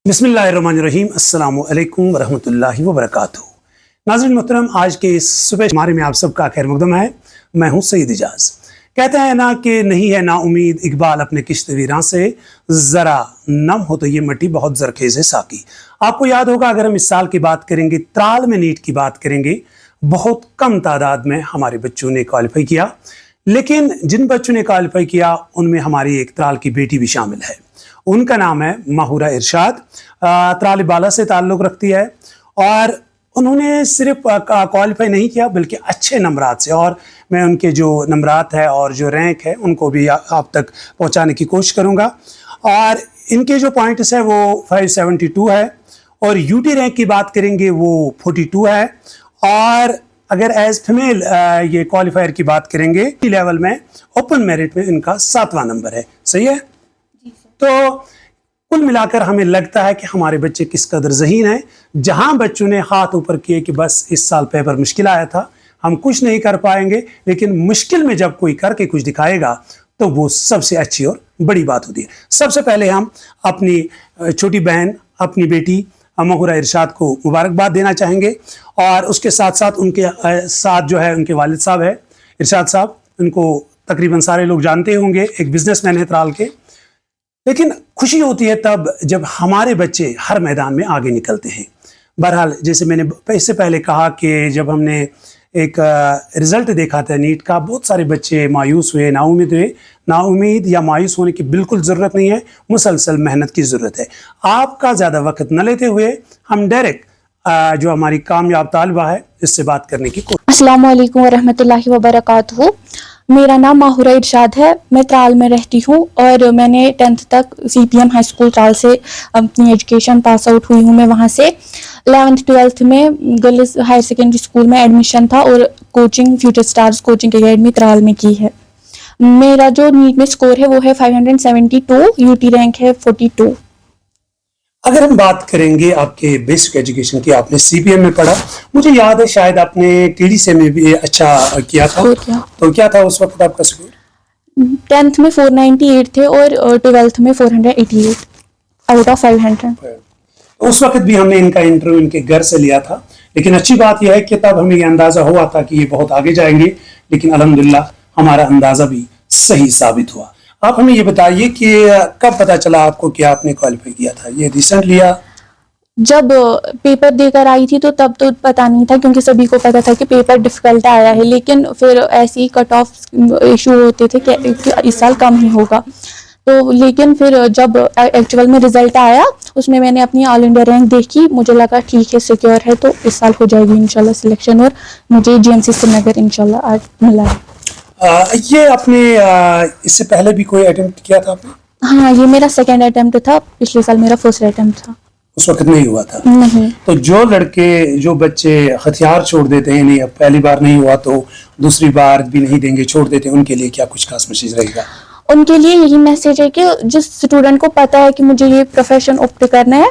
बिस्मिल्लाहिर्रहमानिर्रहीम, अस्सलामु अलैकुम वरहमतुल्लाहि वबरकातुहू। नाज़रीन मोहतरम, आज के इस सुबह शुमारे में आप सबका खैर मकदम है। मैं हूँ सईद इजाज़। कहते हैं ना कि नहीं है ना उम्मीद इकबाल अपने किश्त वीरां से, ज़रा नम हो तो ये मट्टी बहुत ज़रखेज़ है साकी। आपको याद होगा, अगर हम इस साल की बात करेंगे, त्राल में नीट की बात करेंगे, बहुत कम तादाद में हमारे बच्चों ने क्वालिफाई किया, लेकिन जिन बच्चों ने क्वालिफाई किया उनमें हमारी एक त्राल की बेटी भी शामिल है। उनका नाम है माहुरा इरशाद, त्राल बाला से ताल्लुक़ रखती है और उन्होंने सिर्फ क्वालिफाई नहीं किया बल्कि अच्छे नंबरात से, और मैं उनके जो नंबरात है और जो रैंक है उनको भी आप तक पहुंचाने की कोशिश करूंगा। और इनके जो पॉइंट्स है वो 572 है, और यूटी रैंक की बात करेंगे वो 42 है, और अगर एज फीमेल ये क्वालिफायर की बात करेंगे लेवल में ओपन मेरिट में इनका 7वां नंबर है। सही है? तो कुल मिलाकर हमें लगता है कि हमारे बच्चे किस कदर ज़हीन हैं। जहां बच्चों ने हाथ ऊपर किए कि बस इस साल पेपर मुश्किल आया था, हम कुछ नहीं कर पाएंगे, लेकिन मुश्किल में जब कोई करके कुछ दिखाएगा तो वो सबसे अच्छी और बड़ी बात होती है। सबसे पहले हम अपनी छोटी बहन, अपनी बेटी माहुरा इरशाद को मुबारकबाद देना चाहेंगे, और उसके साथ साथ उनके साथ जो है उनके वालिद साहब है इरशाद साहब, उनको तकरीबन सारे लोग जानते होंगे, एक बिजनेसमैन है त्राल के। लेकिन खुशी होती है तब जब हमारे बच्चे हर मैदान में आगे निकलते हैं। बहरहाल, जैसे मैंने इससे पहले कहा कि जब हमने एक रिज़ल्ट देखा था नीट का, बहुत सारे बच्चे मायूस हुए, नाउम्मीद हुए। नाउम्मीद या मायूस होने की बिल्कुल ज़रूरत नहीं है, मुसलसल मेहनत की ज़रूरत है। आपका ज़्यादा वक्त न लेते हुए हम डायरेक्ट जो हमारी कामयाब तालिबा है इससे बात करने की कोशिश। अस्सलामु अलैकुम वरहमतुल्लाहि वबरकातुहू। मेरा नाम माहुरा इरशाद है, मैं त्राल में रहती हूँ और मैंने 10th तक CPM हाई स्कूल त्राल से अपनी एजुकेशन पास आउट हुई हूँ। मैं वहाँ से 11th 12th में गर्ल्स हायर सेकेंडरी स्कूल में एडमिशन था और coaching future stars coaching academy Tral में की है। मेरा जो नीट में स्कोर है वो है 572, यूटी रैंक है 42। अगर हम बात करेंगे आपके बेसिक एजुकेशन की, आपने CPM में पढ़ा, मुझे याद है शायद आपने TDC में भी अच्छा किया था। तो क्या था उस वक्त आपका स्कोर? 10th में 498 थे और 12th में 488 आउट ऑफ 500। उस वक्त भी हमने इनका इंटरव्यू इनके घर से लिया था, लेकिन अच्छी बात यह है कि तब हमें ये अंदाजा हुआ था कि ये बहुत आगे जाएंगे, लेकिन अल्हम्दुलिल्लाह हमारा अंदाजा भी सही साबित हुआ। आप हमें ये बताइए कि कब पता चला आपको कि आपने क्वालिफाई किया था? ये रिसेंट लिया? जब पेपर देकर आई थी तो तब तो पता नहीं था, क्योंकि सभी को पता था कि पेपर डिफिकल्ट आया है, लेकिन फिर ऐसे ही कट ऑफ इशू होते थे कि इस साल कम ही होगा। तो लेकिन फिर जब एक्चुअल में रिजल्ट आया उसमें मैंने अपनी ऑल इंडिया रैंक देखी, मुझे लगा ठीक है, सिक्योर है, तो इस साल हो जाएगी इंशाल्लाह सिलेक्शन, और मुझे GMC श्रीनगर इंशाल्लाह आज मिला है। ये आपने इससे पहले भी कोई अटेम्प्ट किया था आपने? हाँ, ये मेरा सेकेंड अटेम्प्ट था, पिछले साल मेरा फर्स्ट अटेम्प्ट था। उस वक्त नहीं हुआ था? नहीं। तो जो लड़के जो बच्चे हथियार छोड़ देते हैं, नहीं अब पहली बार नहीं हुआ तो दूसरी बार भी नहीं देंगे, छोड़ देते हैं, उनके लिए क्या कुछ खास मैसेज रहेगा? उनके लिए यही मैसेज है कि जिस स्टूडेंट को पता है कि मुझे ये प्रोफेशन ऑप्ट करना है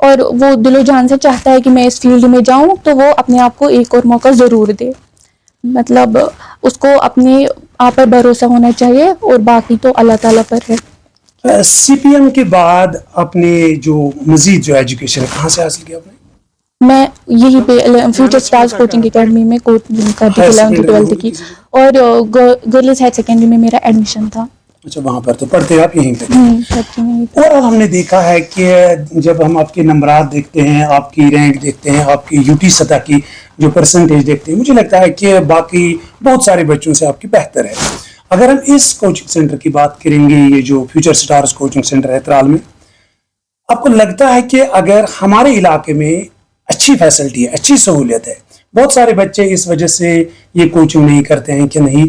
और वो दिलो जान से चाहता है कि मैं इस फील्ड में जाऊं, तो वो अपने आप को एक और मौका ज़रूर दे। मतलब उसको अपने आप पर भरोसा होना चाहिए और बाकी तो अल्लाह ताला पर है। CPM के बाद अपने जो मजीद जो एजुकेशन है कहाँ से हासिल किया आपने? मैं यही पे फ्यूचर स्टार्स कोचिंग एकेडमी में कोचिंग करती थी 11th 12th की, और गर्ल्स हायर सेकेंडरी में मेरा एडमिशन था। अच्छा, वहाँ पर तो पढ़ते आप यहीं पे? और हमने देखा है कि जब हम आपके नंबरात देखते हैं, आपकी रैंक देखते हैं, आपकी यूटी सतह की जो परसेंटेज देखते हैं, मुझे लगता है कि बाकी बहुत सारे बच्चों से आपकी बेहतर है। अगर हम इस कोचिंग सेंटर की बात करेंगे, ये जो फ्यूचर स्टार्स कोचिंग सेंटर है त्राल में, आपको लगता है कि अगर हमारे इलाके में अच्छी फैसिलिटी है, अच्छी सहूलियत है, बहुत सारे बच्चे इस वजह से ये कोचिंग नहीं करते हैं कि नहीं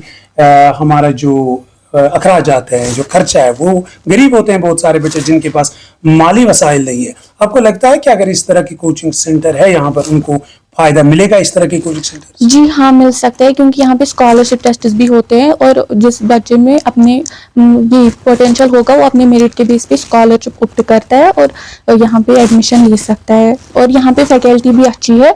हमारा जो अखराजात है, जो खर्चा है, वो गरीब होते हैं बहुत सारे बच्चे जिनके पास माली वसाइल नहीं है। आपको लगता है कि अगर इस तरह की कोचिंग सेंटर है यहाँ पर, उनको फायदा मिलेगा इस तरह के कोचिंग सेंटर? जी हाँ, मिल सकता है, क्योंकि यहाँ पे स्कॉलरशिप टेस्ट भी होते हैं और जिस बच्चे में अपने ये पोटेंशियल होगा वो अपने मेरिट के बेस पे स्कॉलरशिप ऑप्ट करता है और यहाँ पे एडमिशन ले सकता है। और यहाँ पे फैकल्टी भी अच्छी है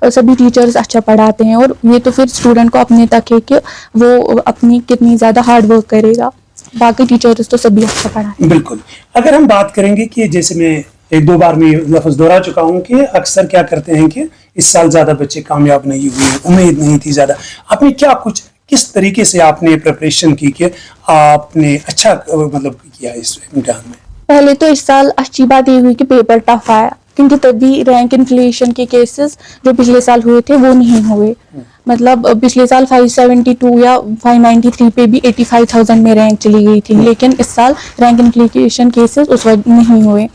और सभी टीचर्स अच्छा पढ़ाते हैं, और ये तो फिर स्टूडेंट को अपने तक है कि वो अपनी कितनी ज़्यादा हार्ड वर्क करेगा। बाकी टीचर्स तो सभी अच्छा पढ़ाते हैं। बिल्कुल। अगर हम बात करेंगे कि जैसे मैं ایک دو بار میں لفظ دہرا چکا ہوں کہ اکثر کیا کرتے ہیں کہ اس سال زیادہ بچے کامیاب نہیں ہوئے, امید نہیں تھی زیادہ. آپ نے کیا کچھ کس طریقے سے آپ نے پریپریشن کی کہ آپ نے اچھا مطلب کیا اس امتحان میں؟ پہلے تو اس سال اچھی بات یہ ہوئی کہ پیپر ٹف آیا, کیونکہ تبھی رینک انفلیشن کے کیسز جو پچھلے سال ہوئے تھے وہ نہیں ہوئے. مطلب پچھلے سال 572 یا 593 پہ بھی 85,000 میں رینک چلی گئی تھی, لیکن اس سال رینک انفلیشن کیسز اس وقت نہیں ہوئے.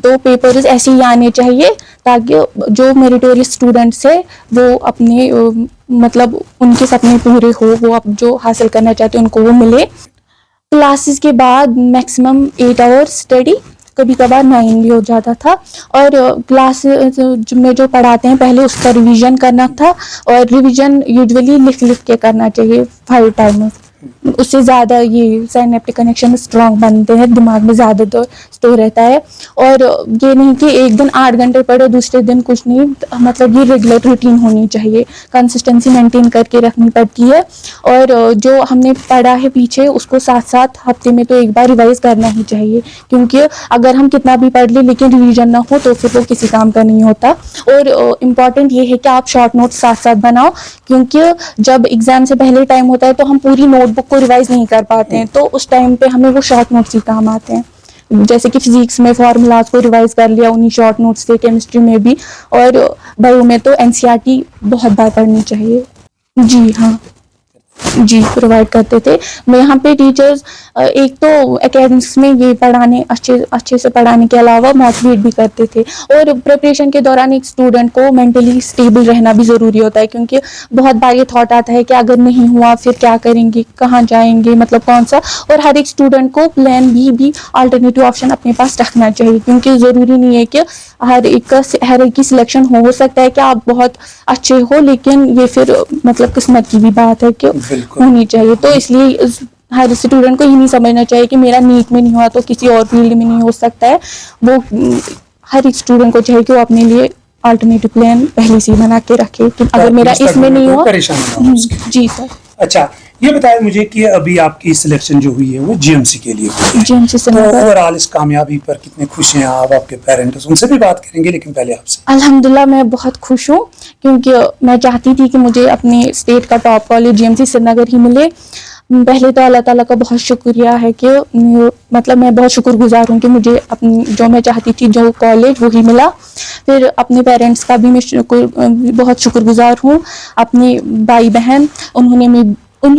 تو پیپرز ایسے ہی آنے چاہیے تاکہ جو میریٹوریس اسٹوڈنٹس ہے وہ اپنے مطلب ان کے سپنے پورے ہو, وہ اب جو حاصل کرنا چاہتے ہیں ان کو وہ ملے. کلاسز کے بعد میکسیمم 8 آورس اسٹڈی, کبھی کبھار 9 بھی ہو جاتا تھا, اور کلاس میں جو پڑھاتے ہیں پہلے اس کا ریویژن کرنا تھا, اور ریویژن یوزولی لکھ کے کرنا چاہیے 5 ٹائمز. اس سے زیادہ یہ سائنیپٹک کنیکشن اسٹرانگ بنتے ہیں, دماغ میں زیادہ اسٹور رہتا ہے. اور یہ نہیں کہ ایک دن 8 گھنٹے پڑھو دوسرے دن کچھ نہیں, مطلب یہ ریگولر روٹین ہونی چاہیے, کنسسٹنسی مینٹین کر کے رکھنی پڑتی ہے. اور جو ہم نے پڑھا ہے پیچھے اس کو ساتھ ساتھ ہفتے میں تو ایک بار ریوائز کرنا ہی چاہیے, کیونکہ اگر ہم کتنا بھی پڑھ لیں لیکن ریویژن نہ ہو تو پھر وہ کسی کام کا نہیں ہوتا. اور امپورٹنٹ یہ ہے کہ آپ شارٹ نوٹ ساتھ ساتھ بناؤ, کیونکہ جب ایگزام سے پہلے ٹائم ہوتا ہے تو ہم پوری نوٹ بک کو ریوائز نہیں کر پاتے ہیں, تو اس ٹائم پہ ہمیں وہ شارٹ نوٹس ہی کام آتے ہیں. جیسے کہ فزکس میں فارمولاز کو ریوائز کر لیا انہیں شارٹ نوٹس سے, کیمسٹری میں بھی, اور بایو میں تو NCERT بہت بار پڑھنی چاہیے. جی ہاں, جی پرووائڈ کرتے تھے. میں یہاں پہ ٹیچرز ایک تو اکیڈمکس میں یہ پڑھانے اچھے سے پڑھانے کے علاوہ موٹیویٹ بھی کرتے تھے. اور پریپریشن کے دوران ایک اسٹوڈنٹ کو مینٹلی اسٹیبل رہنا بھی ضروری ہوتا ہے, کیونکہ بہت بار یہ تھاٹ آتا ہے کہ اگر نہیں ہوا پھر کیا کریں گے, کہاں جائیں گے, مطلب کون سا. اور ہر ایک اسٹوڈنٹ کو پلان بی بھی آلٹرنیٹیو آپشن اپنے پاس رکھنا چاہیے, کیونکہ ضروری نہیں ہے کہ ہر ایک کی سلیکشن ہو سکتا ہے کہ آپ بہت اچھے ہو, لیکن یہ پھر مطلب قسمت کی بھی بات ہے کہ ہونی چاہیے. تو اس لیے ہر اسٹوڈنٹ کو یہ نہیں سمجھنا چاہیے کہ میرا نیٹ میں نہیں ہوا تو کسی اور فیلڈ میں نہیں ہو سکتا ہے. وہ ہر ایک اسٹوڈنٹ کو چاہیے کہ وہ اپنے لیے آلٹرنیٹیو پلان پہلے سے بنا کے رکھے کہ اگر میرا اس میں نہیں ہوا. جی سر. اچھا یہ بتائیں مجھے کہ ابھی آپ کی سلیکشن جو ہوئی ہے وہ GMC کے لیے ہوئی ہے, GMC سے اوور آل اس کامیابی پر کتنے خوش ہیں آپ کے پیرنٹس, ان سے بھی بات کریں گے, لیکن پہلے آپ سے. الحمدللہ میں بہت خوش ہوں, کیونکہ میں چاہتی تھی کہ مجھے اپنے اسٹیٹ کا ٹاپ کالج GMC سری نگر ہی ملے. پہلے تو اللہ تعالیٰ کا بہت شکریہ ہے کہ مطلب میں بہت شکر گزار ہوں کہ مجھے اپنی جو میں چاہتی تھی جو کالج وہی ملا. پھر اپنے پیرنٹس کا بھی میں بہت شکر گزار ہوں, اپنے بھائی بہن انہوں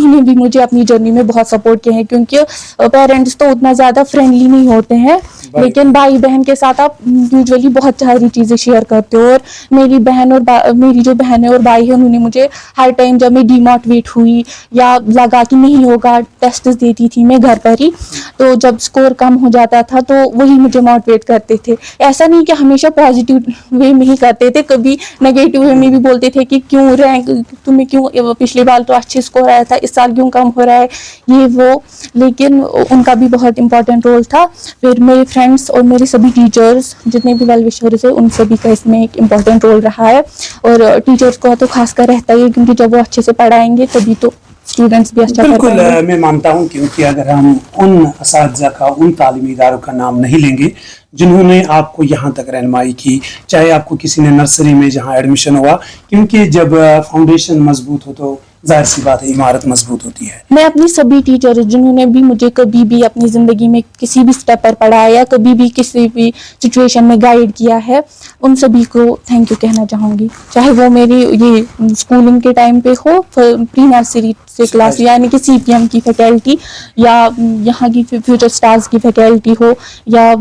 نے بھی مجھے اپنی جرنی میں بہت سپورٹ کیا ہے, کیونکہ پیرنٹس تو اتنا زیادہ فرینڈلی نہیں ہوتے ہیں, لیکن بھائی بہن کے ساتھ آپ یوزولی بہت ساری چیزیں شیئر کرتے ہو. اور میری جو بہن ہے اور بھائی ہے انہوں نے مجھے ہر ٹائم جب میں ڈی موٹیویٹ ہوئی یا لگا کہ نہیں ہوگا, ٹیسٹ دیتی تھی میں گھر پر ہی, تو جب اسکور کم ہو جاتا تھا تو وہی مجھے موٹیویٹ کرتے تھے. ایسا نہیں کہ ہمیشہ پازیٹیو وے میں ہی کرتے تھے, کبھی نیگیٹو وے میں بھی بولتے تھے کہ کیوں رینک تمہیں کیوں پچھلی بار تو اچھے اسکور آیا تھا, اس سال کیوں کم ہو رہا ہے یہ وہ, لیکن ان کا بھی بہت امپورٹنٹ رول تھا. پھر میرے فرینڈس اور میرے سبھی ٹیچرز جتنے بھی ویل وشرز ہیں ان سبھی کا اس میں ایک امپورٹنٹ رول رہا ہے. اور ٹیچرز کو تو خاص کر رہتا ہی ہے, کیونکہ جب وہ اچھے سے پڑھائیں گے تبھی تو اسٹوڈنٹس بھی اچھا بالکل میں مانتا ہوں, کیونکہ اگر ہم ان اساتذہ کا, ان تعلیمی اداروں کا نام نہیں لیں گے جنہوں نے آپ کو یہاں تک رہنمائی کی, چاہے آپ کو کسی نے نرسری میں جہاں ایڈمیشن ہوا, کیونکہ جب فاؤنڈیشن مضبوط ہو تو ظاہر سی بات ہے عمارت مضبوط ہوتی ہے. میں اپنی سبھی ٹیچرز جنہوں نے بھی مجھے کبھی بھی اپنی زندگی میں کسی بھی اسٹیپ پر پڑھایا یا کبھی بھی کسی بھی سچویشن میں گائیڈ کیا ہے, ان سبھی کو تھینک یو کہنا چاہوں گی, چاہے وہ میری یہ اسکولنگ کے ٹائم پہ ہو, پری نرسری سے کلاس, یعنی کہ CPM کی فیکلٹی, یا یہاں کی فیوچر اسٹارز کی فیکلٹی ہو, یا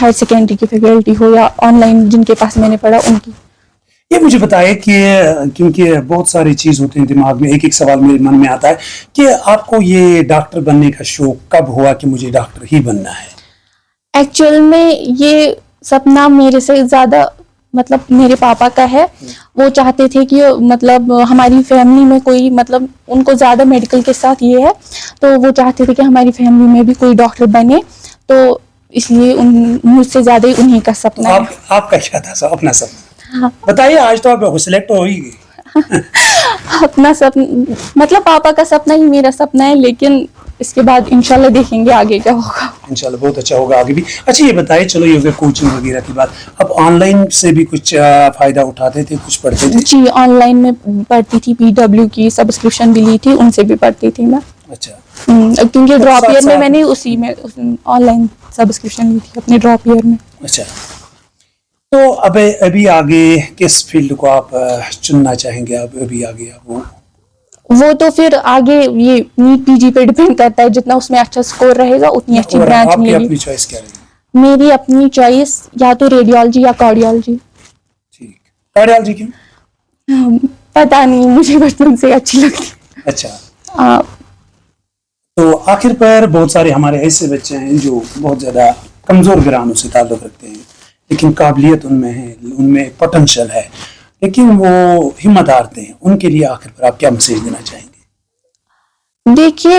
ہائر سیکنڈری کی فیکلٹی ہو, یا آن لائن جن کے پاس میں نے پڑھا ان کی. یہ مجھے بتائے کہ کیونکہ بہت ساری چیز ہوتے ہیں دماغ میں, ایک سوال میرے من میں آتا ہے کہ آپ کو یہ ڈاکٹر بننے کا شوق کب ہوا کہ مجھے ڈاکٹر ہی بننا ہے؟ ایکچوئل میں یہ سپنا میرے سے زیادہ مطلب میرے پاپا کا ہے. وہ چاہتے تھے کہ مطلب ہماری فیملی میں کوئی, مطلب ان کو زیادہ میڈیکل کے ساتھ یہ ہے, تو وہ چاہتے تھے کہ ہماری فیملی میں بھی کوئی ڈاکٹر بنے, تو اس لیے مجھ سے زیادہ انہیں کا سپنا ہے. آپ کا کیا تھا اپنا سپنا؟ بتائیے, آج تو آپ سلیکٹ ہو ہی گئی. अपना सपना मतलब पापा का सपना ही मेरा सपना है, लेकिन इसके बाद इंशाल्लाह देखेंगे आगे क्या होगा। इंशाल्लाह बहुत अच्छा होगा आगे भी। अच्छा ये बताइए, चलो ये हो गया कोचिंग वगैरह की बात, अब ऑनलाइन से भी कुछ फायदा उठाते थे, कुछ पढ़ते थे? जी ऑनलाइन में पढ़ती थी, PW की सब्सक्रिप्शन भी ली थी, उनसे भी पढ़ती थी मैं। अच्छा, क्योंकि ड्रॉप साथ ईयर में साथ- मैंने उसी में ऑनलाइन सब्सक्रिप्शन ली थी अपने ड्रॉप ईयर में। अच्छा। तो अब अभी आगे किस फील्ड को आप चुनना चाहेंगे? अब अभी आगे आप वो तो फिर आगे ये नीट PG पे डिपेंड करता है, जितना उसमें अच्छा स्कोर रहेगा उतनी अच्छी और ब्रांच आपकी मिलेगी। अपनी चॉइस क्या रहेगी? मेरी अपनी चॉइस या तो रेडियोलॉजी या कार्डियोलॉजी। ठीक, कार्डियोलॉजी क्यों? पता नहीं, मुझे बचपन से अच्छी लगती। अच्छा, हाँ, तो आखिर पर बहुत सारे हमारे ऐसे बच्चे हैं जो बहुत ज़्यादा कमज़ोर घरानों से ताल्लुक़ रखते हैं, लेकिन काबिलियत उनमें है, उनमें पोटेंशियल है, लेकिन वो हिम्मत हारते हैं। उनके लिए आखिर पर आप क्या मैसेज देना चाहेंगे? देखिए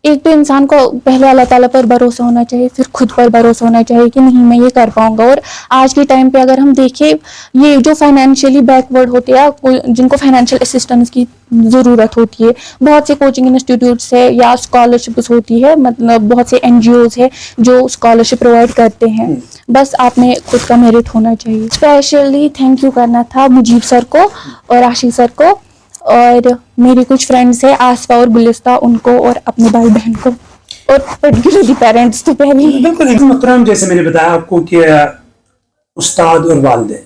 एक तो इंसान को पहले अल्लाह ताला पर भरोसा होना चाहिए, फिर खुद पर भरोसा होना चाहिए कि नहीं मैं ये कर पाऊंगा। और आज के टाइम पे अगर हम देखें, ये जो फाइनेंशियली बैकवर्ड होते हैं, जिनको फाइनेंशियल असिस्टेंस की ज़रूरत होती है, बहुत से कोचिंग इंस्टीट्यूट्स है या स्कॉलरशिप्स होती है, मतलब बहुत से NGOs है जो स्कॉलरशिप प्रोवाइड करते हैं। बस आप में खुद का मेरिट होना चाहिए। स्पेशली थैंक यू करना था मुजीब सर को और आशिक सर को, और मेरी कुछ फ्रेंड्स है आसफा और गुलिस्ता, उनको और अपने भाई बहन को, और पर्टिकुलरली पेरेंट्स तो पहले। बिल्कुल मोहतरम, जैसे मैंने बताया आपको कि उस्ताद और वालिदैन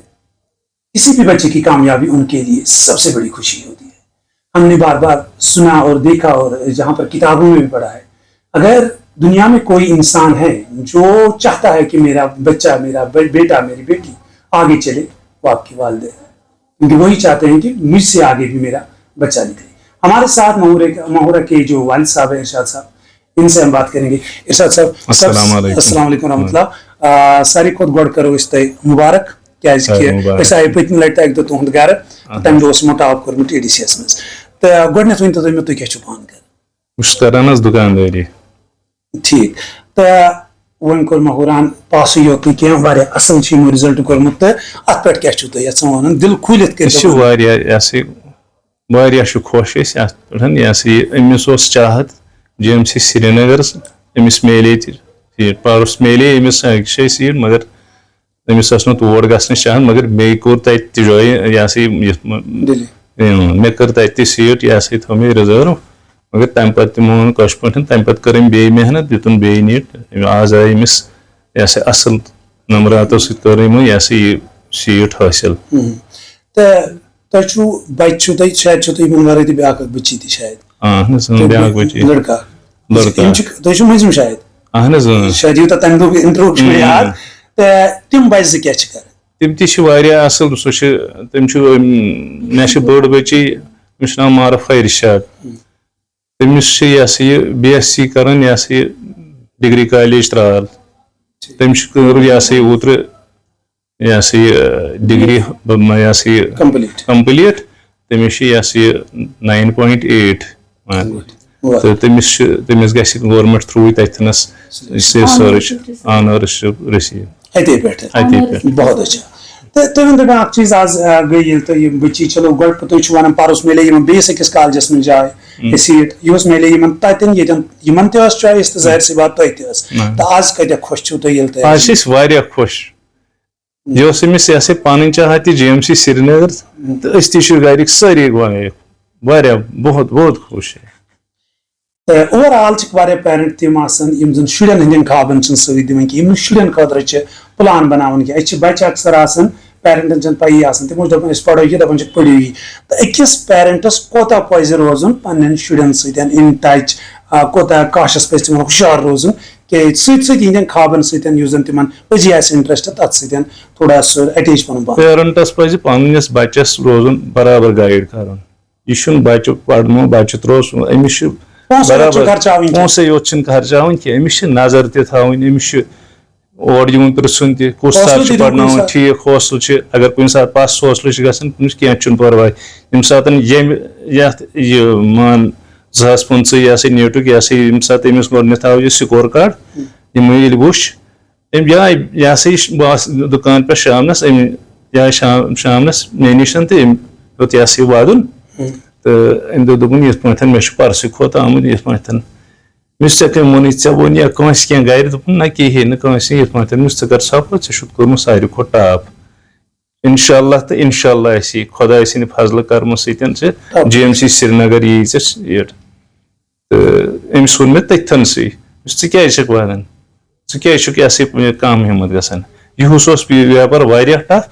किसी भी बच्चे की कामयाबी उनके लिए सबसे बड़ी खुशी होती है। हमने बार बार सुना और देखा और जहाँ पर किताबों में भी पढ़ा है, अगर दुनिया में कोई इंसान है जो चाहता है कि मेरा बच्चा, मेरा बेटा, मेरी बेटी आगे चले, वो आपके वालिदैन, क्योंकि वही चाहते हैं कि मुझसे आगे भी मेरा बच्चा निकले। हमारे साथ माहुरा के जो वालिद साहब हैं, इरशाद साहब, इनसे हम बात करेंगे। इरशाद साहब, अस्सलाम वालेकुम रहमतुल्लाह। सारी खुद गौड़ करो इस तय मुबारक क्या ऐसा पत्नी लटता एक दो तुहद गर तम दोस मोटाव कोरमुट ADCS मज तो गोडनेथ वन तो मे तु क्या छु पान कर उस करनस दुकानदारी ठीक तो वन कोर माहुरान पास योत क्या वारे असल छि रिजल्ट कोरमुत अत पेट क्या छु तो यछन वन दिल खुलित कर छु वारिया ऐसे वारिया छु खुश अत पे ऐसे अमिस ओस चाहत GMC श्रीनगर अमिस मेले सीट पारस मेले अमिस अक्षय सीट मगर अमिस तोड़ गसन चाहन मगर मे कोर तत जॉय ऐसे मे कर तत सीट ऐसे थो मे रिजर्व मगर तम पे मोन कश पे तम पे कर बे मेहनत दितुन बे नीट आज आय अमिस ऐसे असल नंबरातों कर ऐसे सीट हासिल तो छु बच्चो तो शायद छु तो मन वारे ती ब्याक बच्ची थी शायद हां ब्याक बच्ची लड़का तो छु मजम शायद अहन शायद यू तो तंदु इंट्रो छु याद तो तुम बज क्या छु कर तिम ती असल सो तम मे बड़ बच्ची अमिस नाम मारूफ इरशाद तमिस BSc करन डिग्री कॉलेज त्राल तमिस कर ओत्र डिग्री कंप्लीट तमिस 9.8 तो तमिस गस गवर्नमेंट थ्रू तथनस सर्च ऑनरशिप रिसीव अते पे बहुत अच्छा तो तुम तो एक चीज आज गई तो ये बच्ची चलो गड तो छु वन पारस मेले यमन बेस अकिस कॉलेजस में जाए सीट यूस मेले यमन ततन यतन यमन ते वास चॉइस तो जाहिर सी बात तो इतिहास तो आज कते खुश छु तो यलते आज इस वारिया खुश जो अमिस ऐसे पानी चाहती GMC श्रीनगर तो अस गरिक सारी गए वारिया बहुत बहुत खुश है ओवरऑल वारे पेरेंट तम यम जन शुरन हंदन खाबन सदी दिवन कि यम शुरन खतर प्लान बनावन कि बच्चे अक्सर आसन पेरेंटन चन पई आसन तमो दपन अस पढ़ो ये दपन पढ़ो ही तो अकिस पेरेंटस कोता पज रोजन पन्न शुरन सतन इन टच कोता काशस पे तम हुशार रोजन कि सतन खाबन सतन जन तिमन पजी इंटरेस्ट तथ सतन थोड़ा सो अटैच पन पेरेंटस पज पन्नस बच्चस रोजन बराबर गाइड कर यह बच्चे पढ़नो बच्चे त्रोस अमिस पोसे योत खर्चावन कि अमिस नजर तमिस और यून पृन कुछ सात पढ़न ठीक हौसल अगर कुछ सात पस हौसल गस कह परवाह यम सात मान 2015 नीटुक यम सात गोडनेथ आव यह स्कोर कार्ड यम वुच दुकान पे शामनस शामनस मे निश तो योत वादन تو أمۍ دوٚپ دوٚپُن یِتھ پٲٹھۍ مےٚ چھُ پرسٕے کھۄتہٕ آمُت یِتھ پٲٹھۍ مےٚ چھُ ژےٚ کٔمۍ ووٚنُے ژےٚ ووٚن یا کٲنٛسہِ کینٛہہ گرِ دوٚپُن نہ کِہیٖنۍ نہٕ کٲنٛسہِ یِتھ پٲٹھۍ مےٚ چھُ ژٕ کر سفر ژےٚ چھُتھ کوٚرمُت ساروی کھۄتہٕ ٹاپ اِنشاء اللہ تہٕ اِنشاء اللہ آسی خۄداے سٕنٛدِ فضلہٕ کرمہٕ سۭتۍ ژٕ GMC سرینگر یی ژےٚ سیٖٹ تہٕ أمِس ووٚن مےٚ تٔتھٮ۪نسٕے ژٕ کیازِ چھکھ وَنان ژٕ کیازِ چھُکھ یہِ ہسا یہِ کم ہٮ۪مت گژھان یِہُس اوس ویپار واریاہ ٹف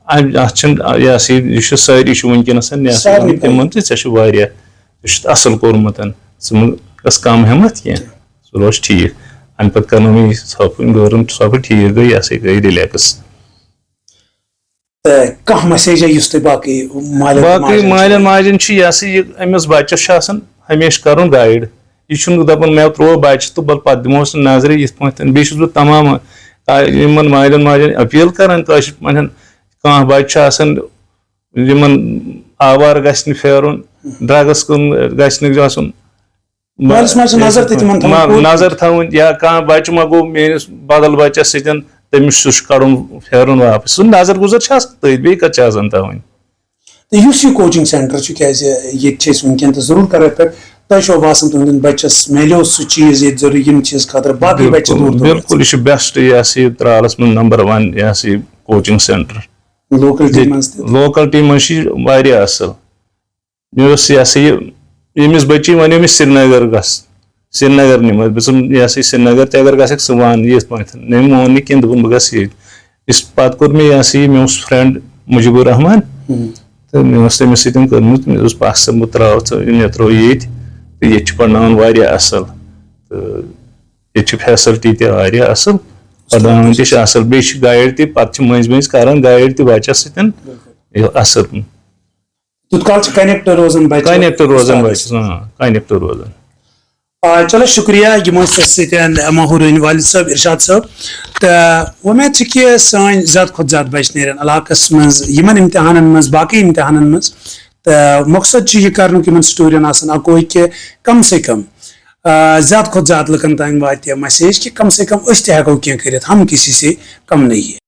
اَتھ چھُنہٕ یہِ ہسا یہِ چھُ سٲری چھِ وٕنکیٚنس تِمن تہِ ژےٚ چھُ واریاہ ژےٚ چھُتھ اَصٕل کوٚرمُت ژٕ مہ گژھ کم ہٮ۪مت کینٛہہ سُہ روز ٹھیٖک اَمہِ پتہٕ کرنو مےٚ یہِ ژھۄپہٕ گٔرٕم ژھۄپہٕ ٹھیٖک گٔے یہِ ہسا گٔے رِلیکٕس کانٛہہ مسیجا یُس تۄہہِ باقٕے مالٮ۪ن ماجٮ۪ن چھُ یہِ ہسا یہِ أمِس بچس چھُ آسان ہمیشہٕ کرُن گایڈ یہِ چھُنہٕ دپان مےٚ تروو بچہِ تہٕ پتہٕ دِمہوس نہٕ نظرِ یِتھ پٲٹھۍ بیٚیہِ چھُس بہٕ تمام یِمن مالٮ۪ن ماجٮ۪ن أپیٖل کران کٲشِر پٲٹھۍ کانٛہہ بچہِ چھُ آسان یِمن آوارٕ گژھِ نہٕ پھیرُن ڈرگس کُن گژھِ نہٕ گژھُن نظر تھاوٕنۍ یا کانٛہہ بچہِ ما گوٚو میٲنِس بدل بچس سۭتۍ تٔمِس سُہ چھُ کڑُن پھیرُن واپس سُہ نظر گُزر چھِ آسان تٔتھۍ بیٚیہِ کتھ چھِ آسان تھاوٕنۍ یُس یہِ کوچنگ سینٹر چھُ کیازِ ییٚتہِ چھِ أسۍ وٕنکیٚن تہٕ ضروٗر کرو یِتھ پٲٹھۍ تۄہہِ چھو باسان تُہنٛدٮ۪ن بچس میلیو سُہ چیٖز ییٚتہِ ضروٗری یِم چیٖز خٲطرٕ باقٕے بچہِ بِلکُل یہِ چھُ بیسٹ یہِ ہسا یہِ ترالس منٛز نمبر 1 یہِ ہسا یہِ کوچنگ سینٹر لوکلٹی منٛز چھِ یہِ واریاہ اَصٕل مےٚ اوس یہِ ہسا یہِ ییٚمِس بچی وَنیو مےٚ سرینگر گژھ سرینگر نِمَس بہٕ ژٕ یہِ ہسا یہِ سرینگر تہِ اگر گژھکھ ژٕ وَن یِتھ پٲٹھۍ مےٚ مون نہٕ کینٛہہ دوٚپُن بہٕ گژھٕ ییٚتہِ یُس پتہٕ کوٚر مےٚ یہِ ہسا یہِ مےٚ اوس فرٛٮ۪نٛڈ مُجیبُر رحمان تہٕ مےٚ اوس تٔمِس سۭتۍ کٔرمٕژ مےٚ دوٚپُس پَسنٛد بہٕ ترٛاو ژٕ مےٚ ترٛوو ییٚتہِ تہٕ ییٚتہِ چھِ پرناوان واریاہ اَصٕل تہٕ ییٚتہِ چھِ فیسلٹی تہِ واریاہ اَصٕل پرناوان تہِ چھِ اَصٕل بیٚیہِ چھِ گایڈ تہِ پتہٕ چھِ مٔنٛزۍ مٔنٛزۍ کران گایڈ تہِ بچس سۭتۍ اَصٕل کنیکٹ روزان کنیکٹ روزان چلو شُکریہ یِم ٲسۍ اَسہِ سۭتۍ ماحوٗرٕنۍ والد صٲب ارشاد صٲب تہٕ وۄمید چھِ کہِ سٲنۍ زیادٕ کھۄتہٕ زیادٕ بچہِ نیرن علاقس منٛز یِمن امتحانن منٛز باقٕے امتحانن منٛز تہٕ مقصد چھُ یہِ کرنُک یِمن سٹوڈین آسان اکوے کہِ کم سے کم زیادٕ کھۄتہٕ زیادٕ لُکن تام واتہِ مسیج کہِ کم سے کم أسۍ تہِ ہٮ۪کو کینٛہہ کٔرِتھ ہم کسی سے کم نہیں ہے